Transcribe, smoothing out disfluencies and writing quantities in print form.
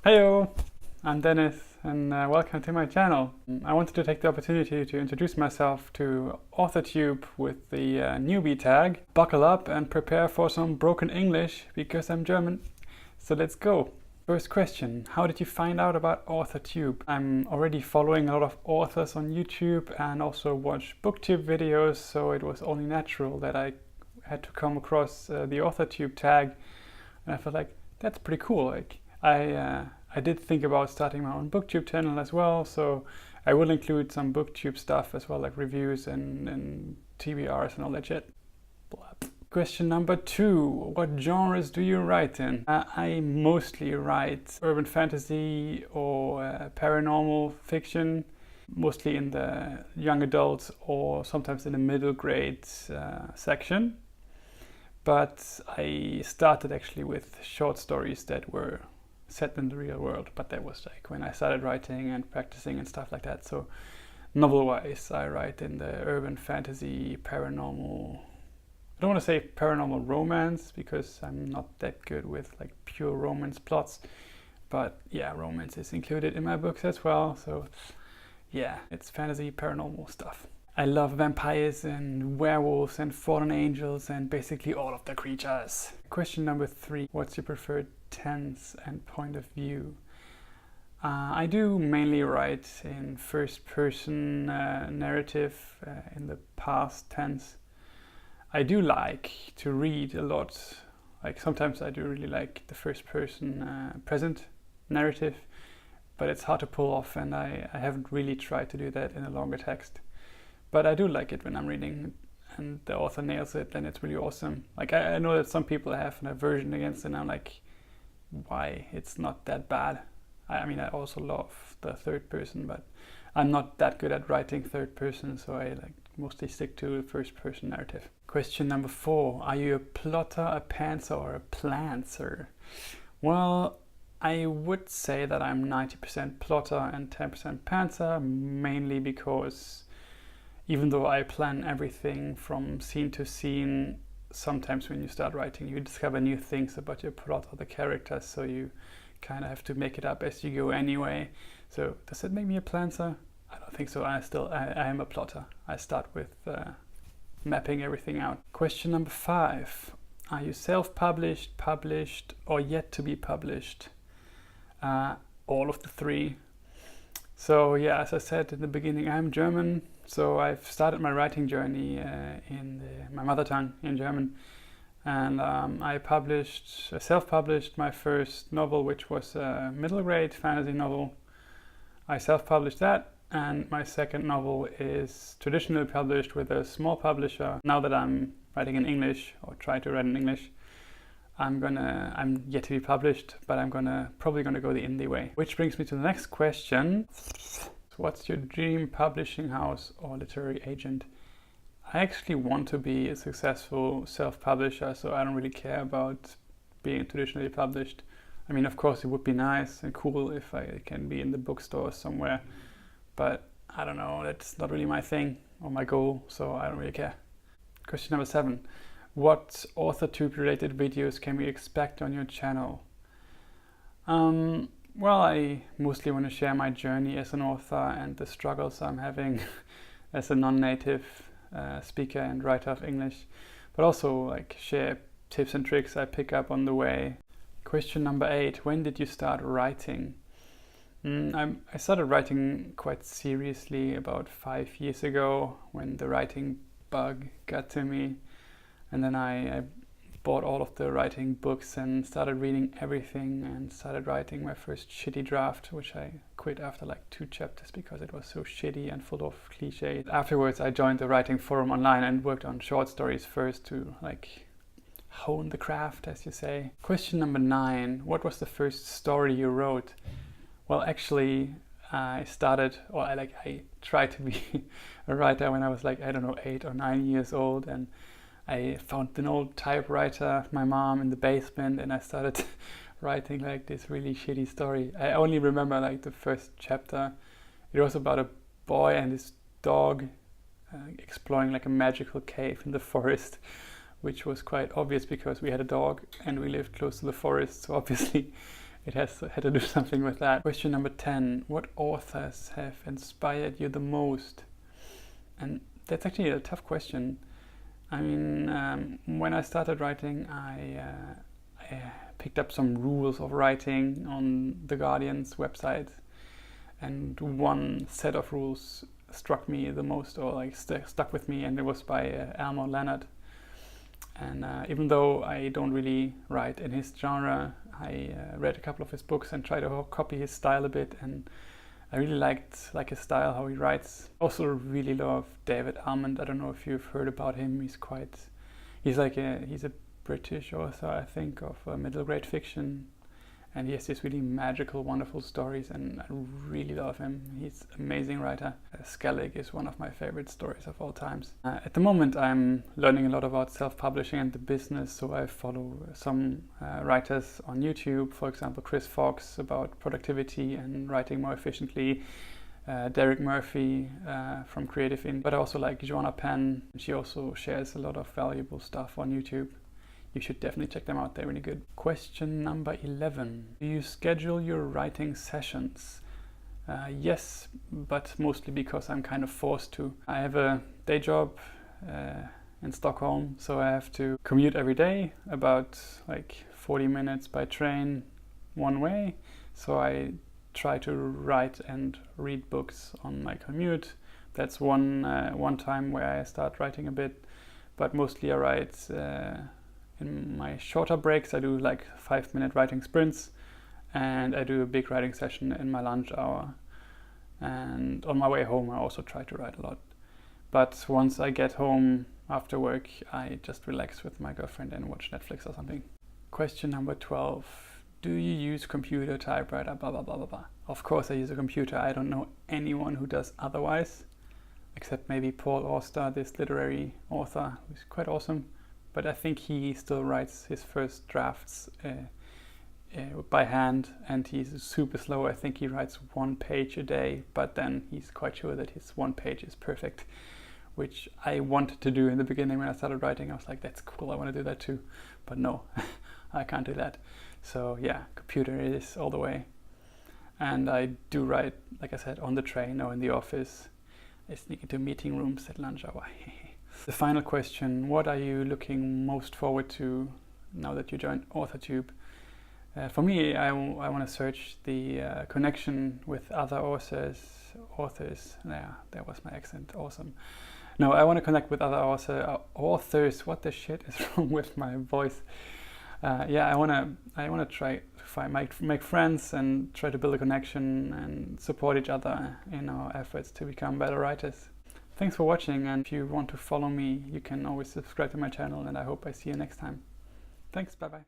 Heyo, I'm Dennis and welcome to my channel. I wanted to take the opportunity to introduce myself to Authortube with the newbie tag. Buckle up and prepare for some broken English because I'm German. So let's go. First question, how did you find out about Authortube? I'm already following a lot of authors on YouTube and also watch booktube videos, so it was only natural that I had to come across the Authortube tag, and I felt like that's pretty cool. Like I did think about starting my own booktube channel as well, so I will include some booktube stuff as well, like reviews and TBRs and all that shit. Blah. Question number 2, what genres do you write in? I mostly write urban fantasy or paranormal fiction, mostly in the young adults or sometimes in the middle grade section. But I started actually with short stories that were set in the real world, but that was like when I started writing and practicing and stuff like that. So novel-wise, I write in the urban fantasy, paranormal. I don't want to say paranormal romance because I'm not that good with like pure romance plots, but yeah, romance is included in my books as well. So yeah, it's fantasy, paranormal stuff. I love vampires and werewolves and fallen angels and basically all of the creatures. Question number 3, what's your preferred tense and point of view? I do mainly write in first person narrative in the past tense. I do like to read a lot, like sometimes I do really like the first person present narrative, but it's hard to pull off and I haven't really tried to do that in a longer text. But I do like it when I'm reading and the author nails it, then it's really awesome. Like I know that some people have an aversion against it and I'm like, why? It's not that bad. I mean, I also love the third person, but I'm not that good at writing third person, so I like mostly stick to the first person narrative. Question number 4, are you a plotter, a pantser or a plantser? Well, I would say that I'm 90% plotter and 10% pantser, mainly because even though I plan everything from scene to scene, sometimes when you start writing you discover new things about your plot or the characters, so you kind of have to make it up as you go anyway. So does that make me a planter? I don't think so. I am a plotter. I start with mapping everything out. Question number 5, are you self-published, published or yet to be published? All of the 3. So yeah, as I said in the beginning, I'm German, so I've started my writing journey in my mother tongue, in German, and I self-published my first novel, which was a middle grade fantasy novel. I self-published that, and my second novel is traditionally published with a small publisher. Now that I'm writing in English, or try to write in English, I'm yet to be published, but I'm probably gonna go the indie way. Which brings me to the next question. What's your dream publishing house or literary agent? I actually want to be a successful self-publisher, so I don't really care about being traditionally published. I mean, of course, it would be nice and cool if I can be in the bookstore somewhere, but I don't know, that's not really my thing or my goal, so I don't really care. Question number 7. What Authortube related videos can we expect on your channel? Well, I mostly want to share my journey as an author and the struggles I'm having as a non-native speaker and writer of English, but also like share tips and tricks I pick up on the way. Question number 8, when did you start writing? I started writing quite seriously about 5 years ago when the writing bug got to me. And then I bought all of the writing books and started reading everything and started writing my first shitty draft, which I quit after like 2 chapters because it was so shitty and full of cliches. Afterwards, I joined the writing forum online and worked on short stories first to like hone the craft, as you say. Question number 9, what was the first story you wrote? Well, actually, I tried to be a writer when I was like, I don't know, 8 or 9 years old, and I found an old typewriter of my mom in the basement and I started writing like this really shitty story. I only remember like the first chapter. It was about a boy and his dog exploring like a magical cave in the forest, which was quite obvious because we had a dog and we lived close to the forest, so obviously it had to do something with that. Question number 10. What authors have inspired you the most? And that's actually a tough question. I mean, when I started writing, I picked up some rules of writing on The Guardian's website, and one set of rules struck me the most, or like stuck with me, and it was by Elmore Leonard. And even though I don't really write in his genre, I read a couple of his books and tried to copy his style a bit, and I really liked his style, how he writes. Also really love David Almond. I don't know if you've heard about him. He's a British author, I think, of middle grade fiction, and he has these really magical, wonderful stories, and I really love him. He's an amazing writer. Skellig is one of my favorite stories of all times. At the moment, I'm learning a lot about self-publishing and the business, so I follow some writers on YouTube, for example Chris Fox, about productivity and writing more efficiently, Derek Murphy from Creative Indie, but I also like Joanna Penn. She also shares a lot of valuable stuff on YouTube. You should definitely check them out, they're really good. Question number 11. Do you schedule your writing sessions? Yes, but mostly because I'm kind of forced to. I have a day job in Stockholm, so I have to commute every day, about 40 minutes by train one way. So I try to write and read books on my commute. That's one time where I start writing a bit, but mostly I write in my shorter breaks. I do 5-minute writing sprints, and I do a big writing session in my lunch hour. And on my way home I also try to write a lot. But once I get home after work, I just relax with my girlfriend and watch Netflix or something. Question number 12. Do you use computer, typewriter, blah blah blah blah blah? Of course I use a computer. I don't know anyone who does otherwise, except maybe Paul Auster, this literary author who's quite awesome. But I think he still writes his first drafts by hand, and he's super slow. I think he writes 1 page a day, but then he's quite sure that his 1 page is perfect, which I wanted to do in the beginning when I started writing. I was like, that's cool, I want to do that too. But no, I can't do that. So yeah, computer is all the way. And I do write, like I said, on the train or in the office. I sneak into meeting rooms at lunch hour. The final question, what are you looking most forward to now that you joined Authortube? For me, I want to search the connection with other authors. Yeah, that was my accent, awesome. No, I want to connect with other authors. What the shit is wrong with my voice? Yeah, I want to try to make friends and try to build a connection and support each other in our efforts to become better writers. Thanks for watching, and if you want to follow me, you can always subscribe to my channel, and I hope I see you next time. Thanks, bye bye.